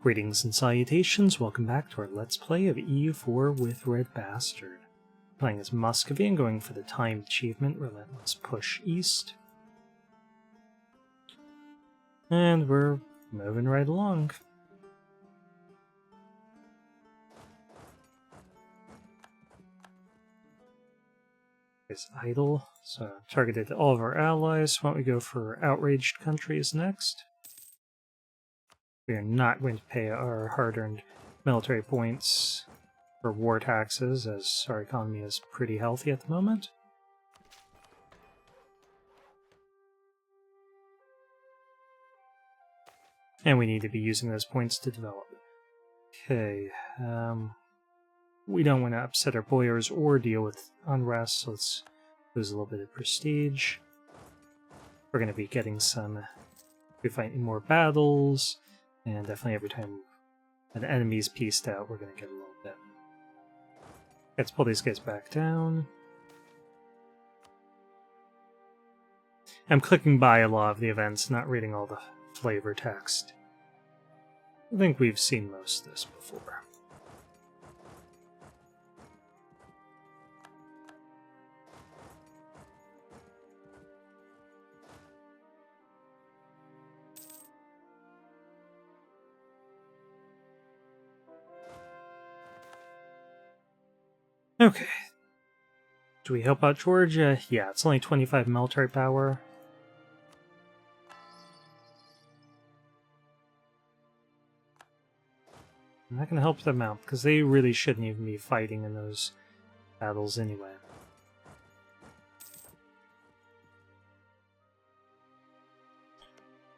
Greetings and salutations, welcome back to our Let's Play of EU4 with RedBstrd. Playing as Muscovy and going for the timed achievement, Relentless Push East. And we're moving right along. It's idle, so targeted to all of our allies. Why don't we go for outraged countries next? We are not going to pay our hard-earned military points for war taxes, as our economy is pretty healthy at the moment. And we need to be using those points to develop. Okay, we don't want to upset our boyars or deal with unrest, so let's lose a little bit of prestige. We're going to be getting we're fighting more battles. And definitely every time an enemy's pieced out, we're going to get a little bit. Let's pull these guys back down. I'm clicking by a lot of the events, not reading all the flavor text. I think we've seen most of this before. Okay. Do we help out Georgia? Yeah, it's only 25 military power. I'm not going to help them out, because they really shouldn't even be fighting in those battles anyway.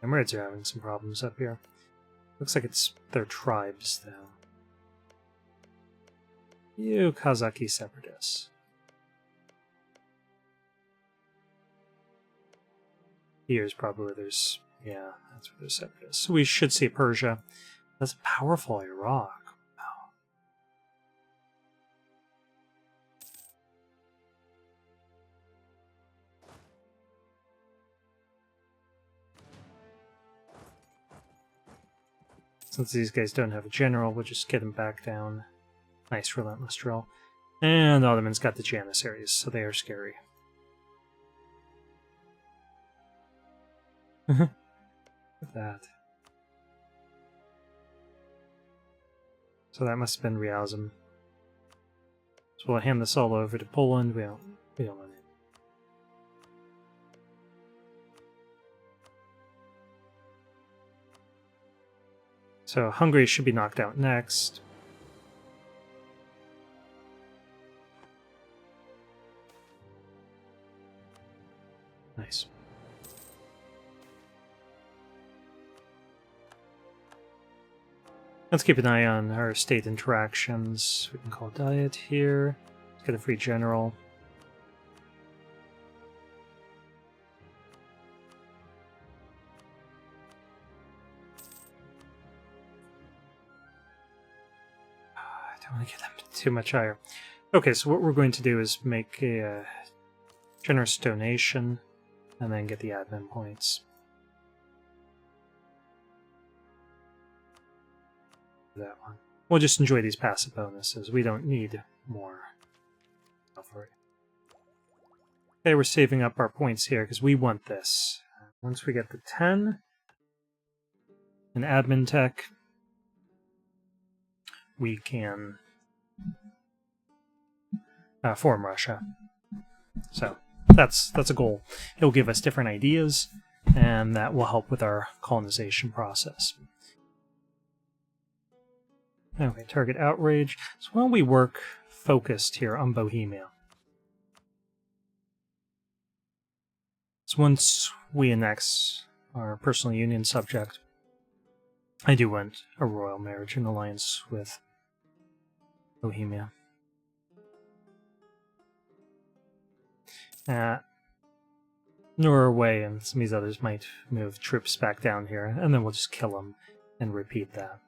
Emirates are having some problems up here. Looks like it's their tribes, though. You Kazaki separatists. Here's probably where there's... yeah, that's where there's separatists. So we should see Persia. That's a powerful Iraq. Wow. Since these guys don't have a general, we'll just get them back down. Nice relentless drill. And the Ottomans got the Janissaries, so they are scary. Look at that. So that must have been realism. So we'll hand this all over to Poland. We don't want it. So Hungary should be knocked out next. Nice. Let's keep an eye on our state interactions. We can call Diet here. Let's get a free general. I don't want to get them too much higher. Okay, so what we're going to do is make a generous donation. And then get the admin points. That one. We'll just enjoy these passive bonuses. We don't need more. Okay, we're saving up our points here because we want this. Once we get the 10 in admin tech, we can form Russia. So that's a goal. It'll give us different ideas, and that will help with our colonization process. Okay, target outrage. So why don't we work focused here on Bohemia? So once we annex our personal union subject, I do want a royal marriage and alliance with Bohemia. Norway and some of these others might move troops back down here, and then we'll just kill them and repeat that.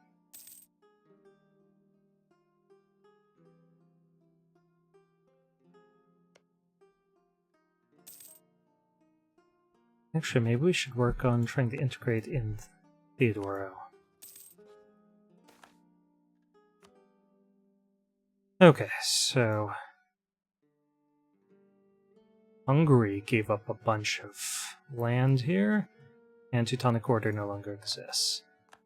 Actually, maybe we should work on trying to integrate in Theodoro. Okay, so Hungary gave up a bunch of land here, and Teutonic Order no longer exists.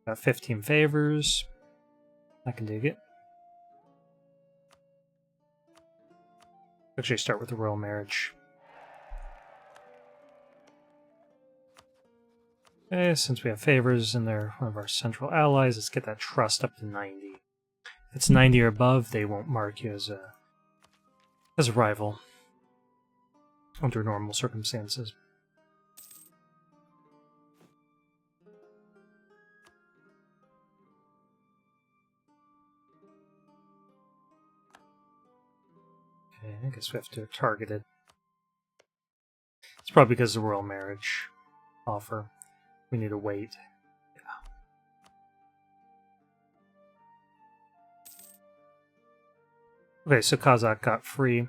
Got 15 favors. I can dig it. Actually, start with the royal marriage. Okay, since we have favors and they're one of our central allies, let's get that trust up to 90. If it's 90 or above, they won't mark you as a rival under normal circumstances. Okay, I guess we have to target it. It's probably because of the royal marriage offer. We need to wait. Yeah. Okay, so Kazakh got free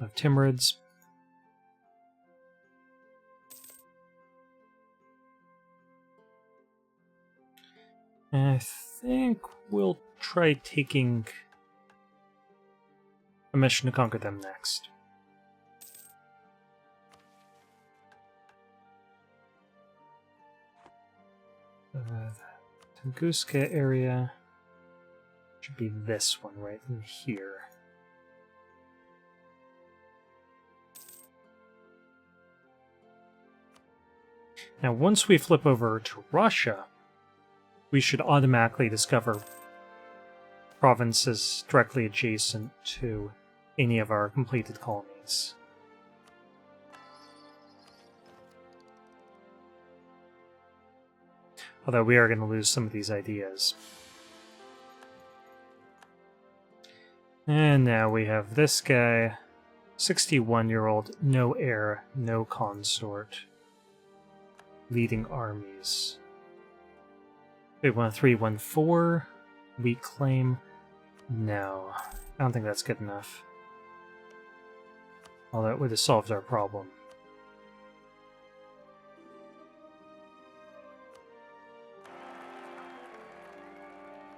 of Timurids. And I think we'll try taking a mission to conquer them next. The Tunguska area should be this one right in here. Now, once we flip over to Russia, we should automatically discover provinces directly adjacent to any of our completed colonies. Although we are going to lose some of these ideas. And now we have this guy, 61-year-old, no heir, no consort, leading armies. We want a 314, weak claim. No, I don't think that's good enough. Although it would have solved our problem.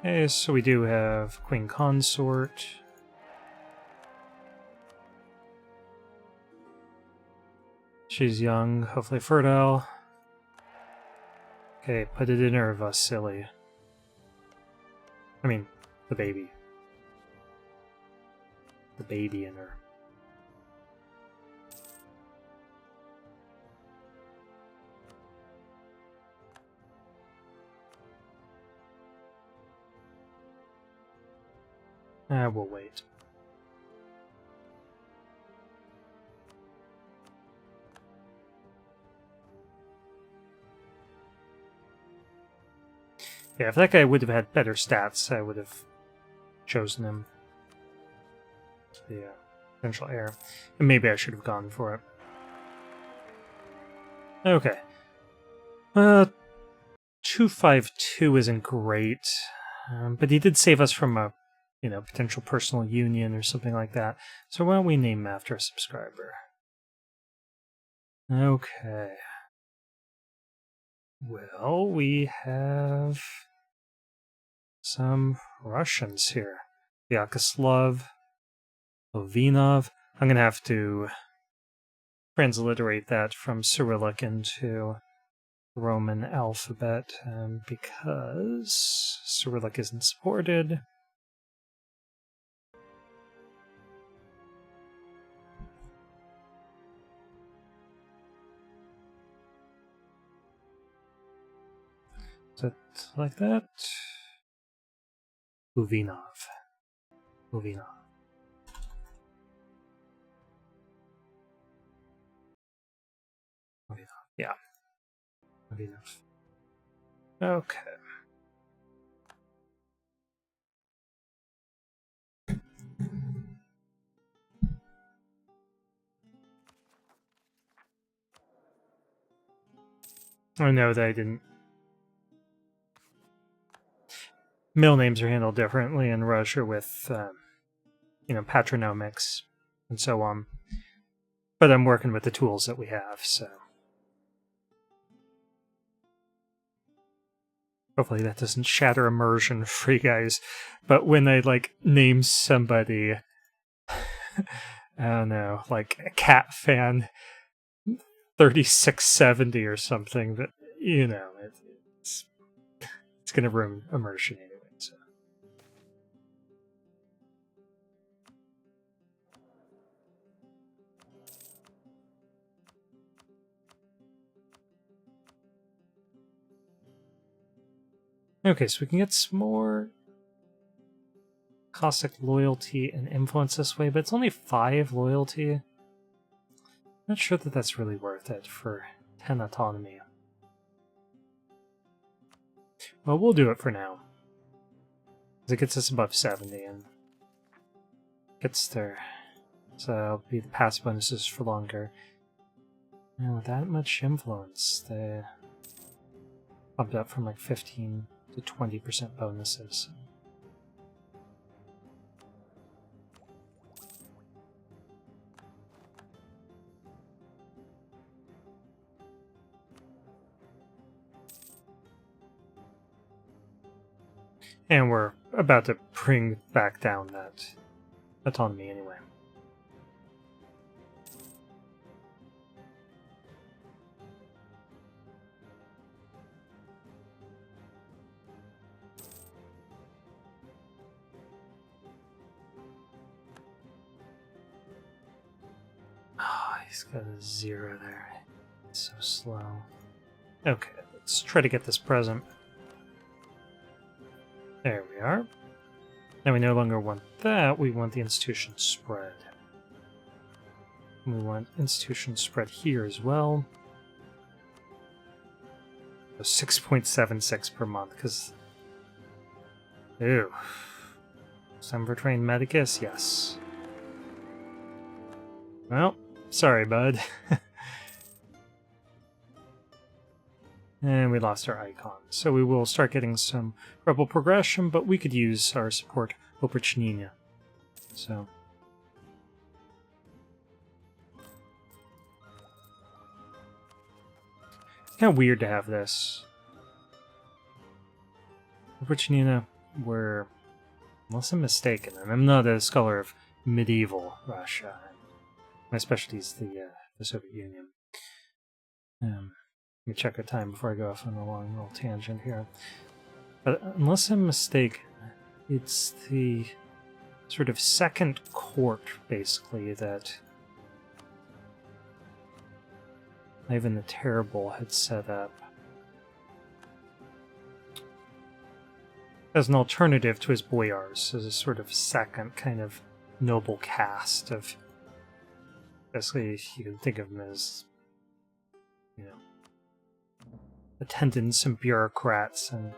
Okay, so we do have Queen Consort. She's young, hopefully fertile. Okay, put it in her, Vasily. I mean, the baby. The baby in her. We'll wait. Yeah, if that guy would have had better stats, I would have chosen him. The potential heir. And maybe I should have gone for it. Okay. 252 isn't great. But he did save us from a potential personal union or something like that. So why don't we name him after a subscriber? Okay. Well, we have some Russians here. Vyacheslav, Lovinov. I'm going to have to transliterate that from Cyrillic into Roman alphabet because Cyrillic isn't supported. Is it like that? Uvinov. Uvinov. Uvinov. Yeah. Uvinov. Okay. I know that I didn't. Middle names are handled differently in Russia with, patronymics and so on. But I'm working with the tools that we have, so. Hopefully that doesn't shatter immersion for you guys. But when I, like, name somebody, I don't know, like a cat fan 3670 or something, that, you know, it's going to ruin immersion anyway. So. Okay, so we can get some more Cossack loyalty and influence this way, but it's only 5 loyalty. Not sure that that's really worth it for 10 autonomy. Well, we'll do it for now. It gets us above 70 and gets there. So it'll be the pass bonuses for longer. And with that much influence, they bumped up from like 15 to 20% bonuses. And we're about to bring back down that autonomy anyway. Oh, he's got a 0 there. It's so slow. Okay, let's try to get this present. There we are. Now we no longer want that, we want the institution spread. And we want institution spread here as well. So 6.76 per month, because... Ew. Time for trained medicus? Yes. Well, sorry, bud. And we lost our icon. So we will start getting some rebel progression, but we could use our support Oprichnina. So. Kind of weird to have this. Oprichnina were, unless I'm mistaken, and I'm not a scholar of medieval Russia. My specialty is the Soviet Union. Let me check our time before I go off on a long little tangent here. But unless I'm mistaken, it's the sort of second court, basically, that Ivan the Terrible had set up as an alternative to his boyars, as a sort of second kind of noble caste of... Basically, you can think of them as, you know, attendants and bureaucrats and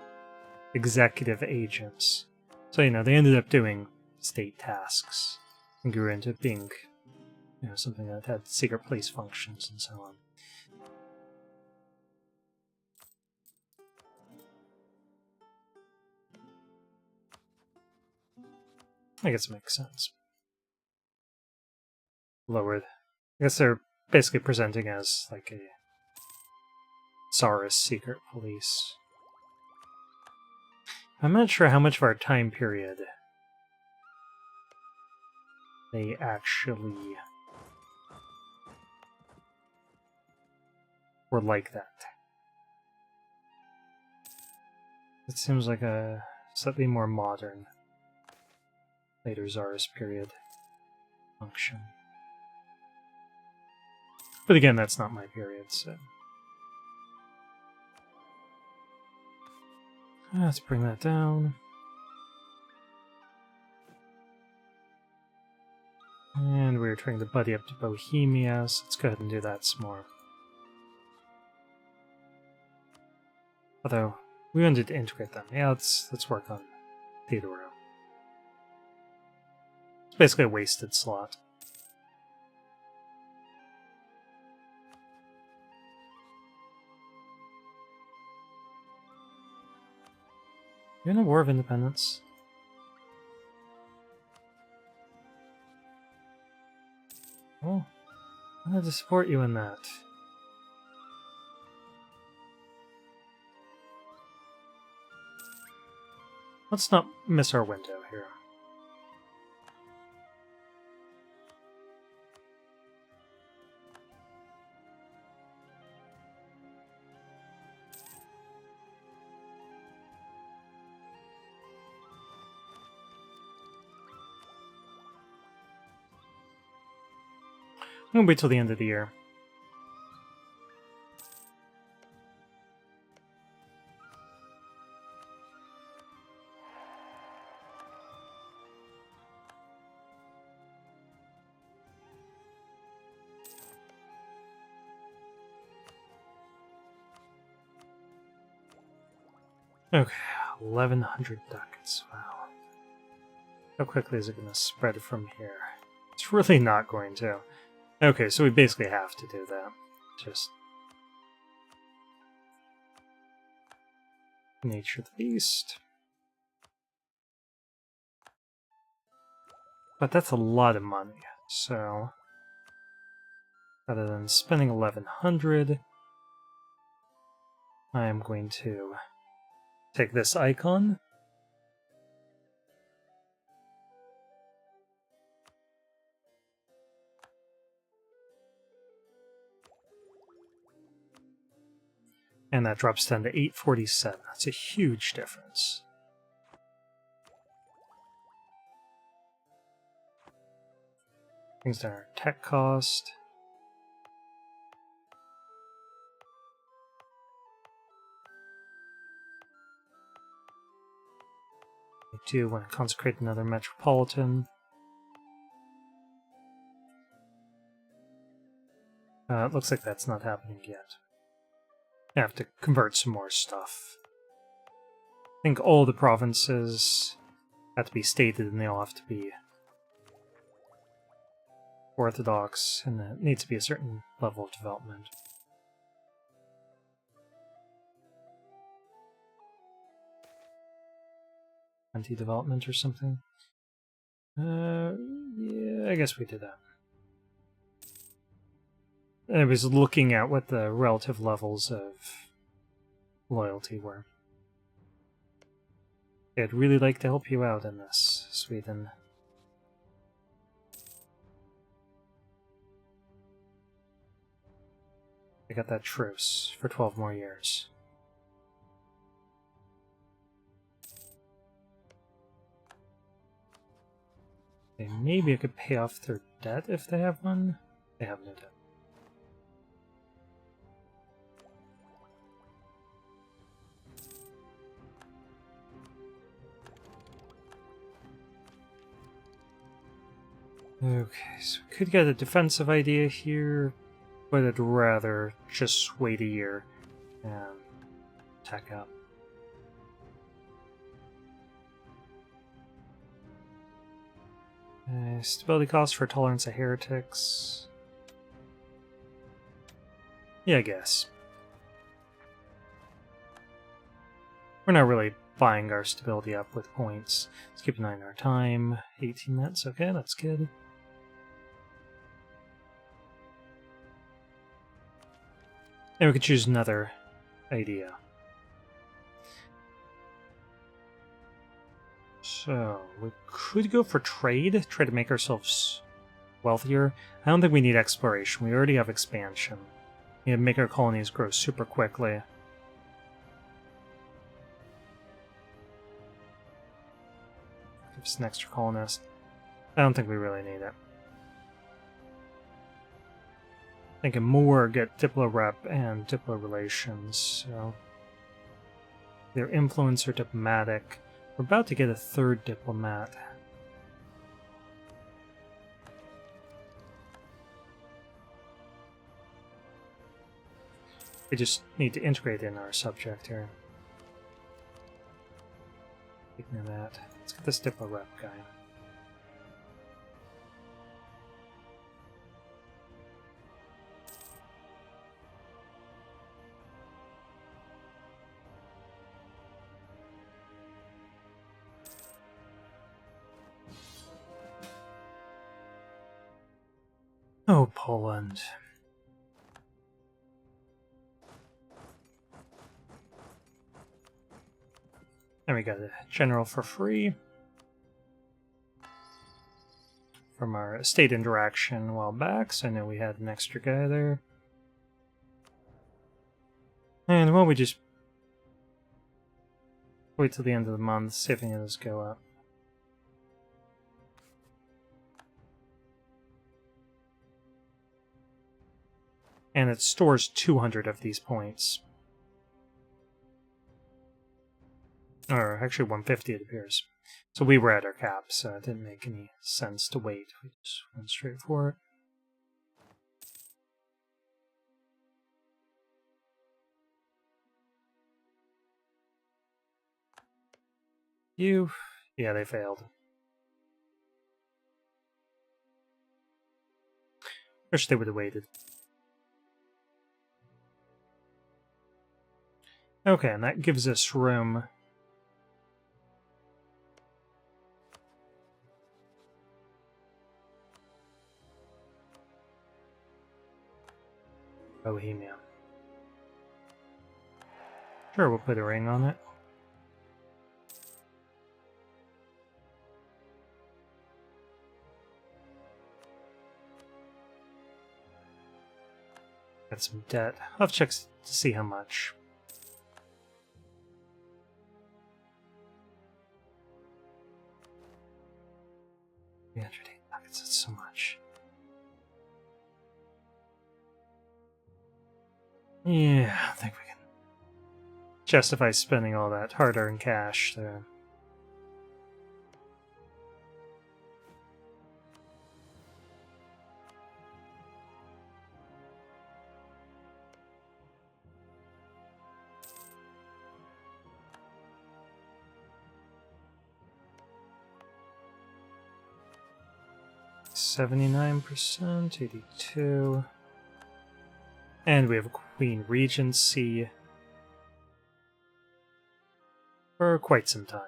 executive agents. So, you know, they ended up doing state tasks and grew into being, you know, something that had secret police functions and so on. I guess it makes sense. Lowered. I guess they're basically presenting as like a Tsarist secret police. I'm not sure how much of our time period they actually were like that. It seems like a slightly more modern, later Tsarist period function. But again, that's not my period, so... Let's bring that down. And we're trying to buddy up to Bohemia, so let's go ahead and do that some more. Although, we wanted to integrate them. Yeah, let's work on Theodora. It's basically a wasted slot. You're in a War of Independence. Oh, I wanted to support you in that. Let's not miss our window here. I'm gonna wait till the end of the year. Okay, 1,100 ducats. Wow. How quickly is it going to spread from here? It's really not going to. Okay, so we basically have to do that. Just nature the beast. But that's a lot of money, so rather than spending 1,100, I am going to take this icon. And that drops down to 847. That's a huge difference. Brings down our tech cost. I do want to consecrate another metropolitan. It looks like that's not happening yet. I have to convert some more stuff. I think all the provinces have to be stated and they all have to be orthodox, and it needs to be a certain level of development. Anti-development or something? Yeah, I guess we did that. I was looking at what the relative levels of loyalty were. I'd really like to help you out in this, Sweden. I got that truce for 12 more years. Okay, maybe I could pay off their debt if they have one. They have no debt. Okay, so we could get a defensive idea here, but I'd rather just wait a year and attack up. Stability cost for tolerance of heretics. Yeah, I guess. We're not really buying our stability up with points. Let's keep an eye on our time. 18 minutes, okay, that's good. And we could choose another idea. So, we could go for trade, try to make ourselves wealthier. I don't think we need exploration, we already have expansion. We need to make our colonies grow super quickly. Give us an extra colonist. I don't think we really need it. Thinking more get Diplo Rep and Diplo Relations, so their influence or diplomatic. We're about to get a third diplomat. We just need to integrate in our subject here. Speaking of that, let's get this Diplo Rep guy. Oh, Poland. And we got a general for free from our state interaction a while back, so I know we had an extra guy there. And well, we just wait till the end of the month, see if any of those go up. And it stores 200 of these points. Or actually 150 it appears. So we were at our cap, so it didn't make any sense to wait. We just went straight for it. Yeah, they failed. Wish they would have waited. Okay, and that gives us room. Bohemia. Sure, we'll put a ring on it. Got some debt. I'll have to check to see how much. That's so much. Yeah, I think we can justify spending all that hard-earned cash there. %, 82. And we have a Queen Regency for quite some time.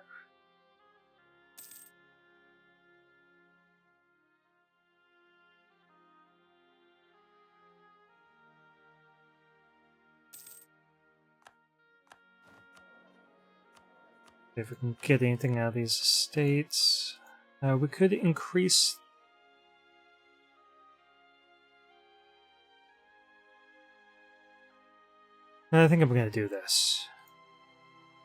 If we can get anything out of these estates, we could increase. I think I'm going to do this.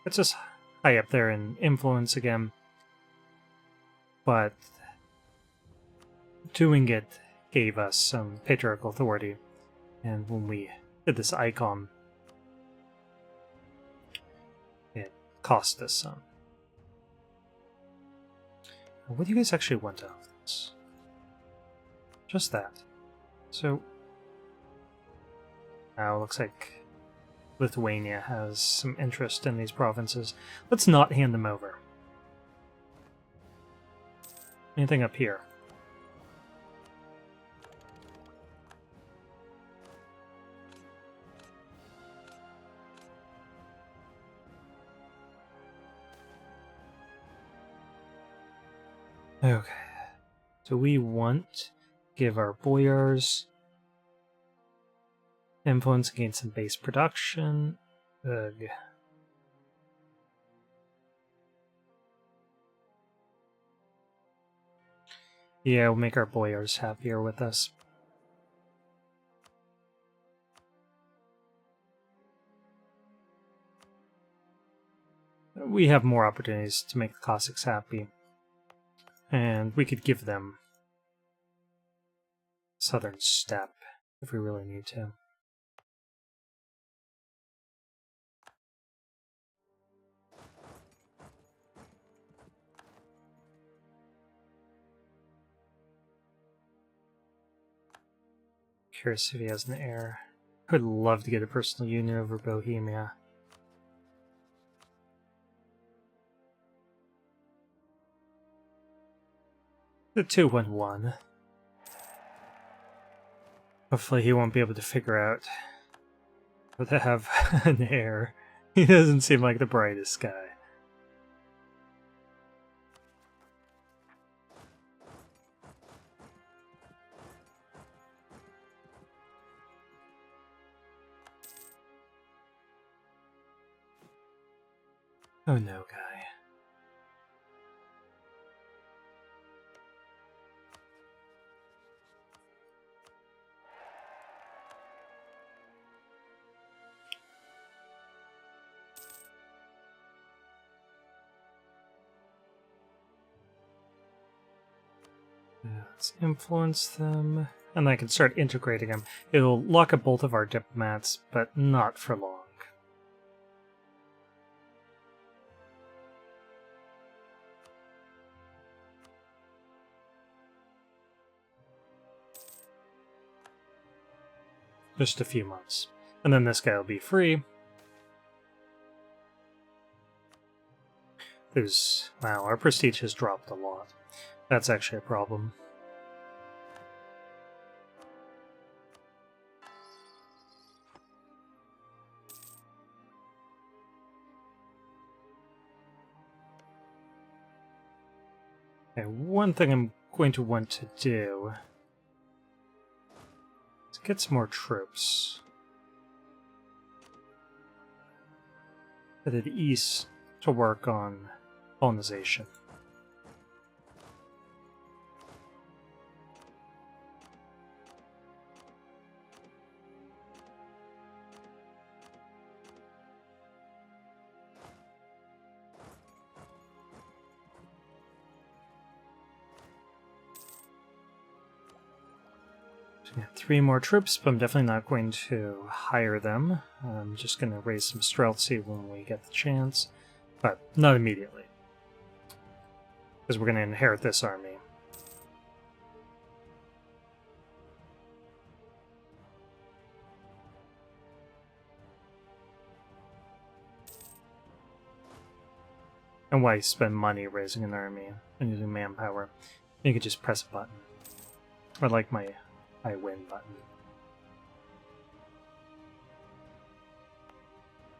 It's just high up there in influence again, but doing it gave us some patriarchal authority, and when we did this icon, it cost us some. What do you guys actually want out of this? Just that. So, now it looks like Lithuania has some interest in these provinces. Let's not hand them over. Anything up here? Okay. So we want to give our boyars influence against some base production. Ugh. Yeah, we'll make our boyars happier with us. We have more opportunities to make the Cossacks happy. And we could give them Southern Steppe if we really need to. Curious if he has an heir. I would love to get a personal union over Bohemia. The 2-1-1. Hopefully he won't be able to figure out how to have an heir. He doesn't seem like the brightest guy. Oh no, guy. Let's influence them. And I can start integrating them. It'll lock up both of our diplomats, but not for long. Just a few months. And then this guy will be free. Wow, our prestige has dropped a lot. That's actually a problem. Okay, one thing I'm going to want to do is get some more troops headed east to work on colonization. So 3 more troops, but I'm definitely not going to hire them. I'm just going to raise some streltsy when we get the chance, but not immediately, because we're going to inherit this army. And why spend money raising an army and using manpower? You could just press a button. Or like my I win button.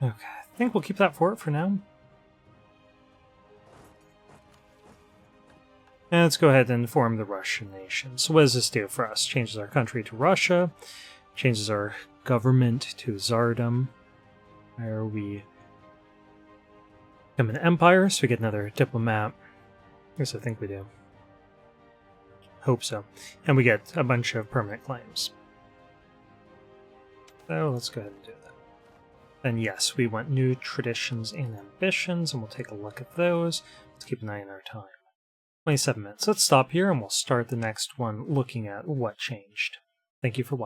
Okay, I think we'll keep that for it for now. And let's go ahead and form the Russian nation. So what does this do for us? Changes our country to Russia, changes our government to Tsardom. Where we become an empire, so we get another diplomat. Yes, I think we do. Hope so. And we get a bunch of permanent claims. So let's go ahead and do that. And yes, we want new traditions and ambitions, and we'll take a look at those. Let's keep an eye on our time. 27 minutes. Let's stop here and we'll start the next one looking at what changed. Thank you for watching.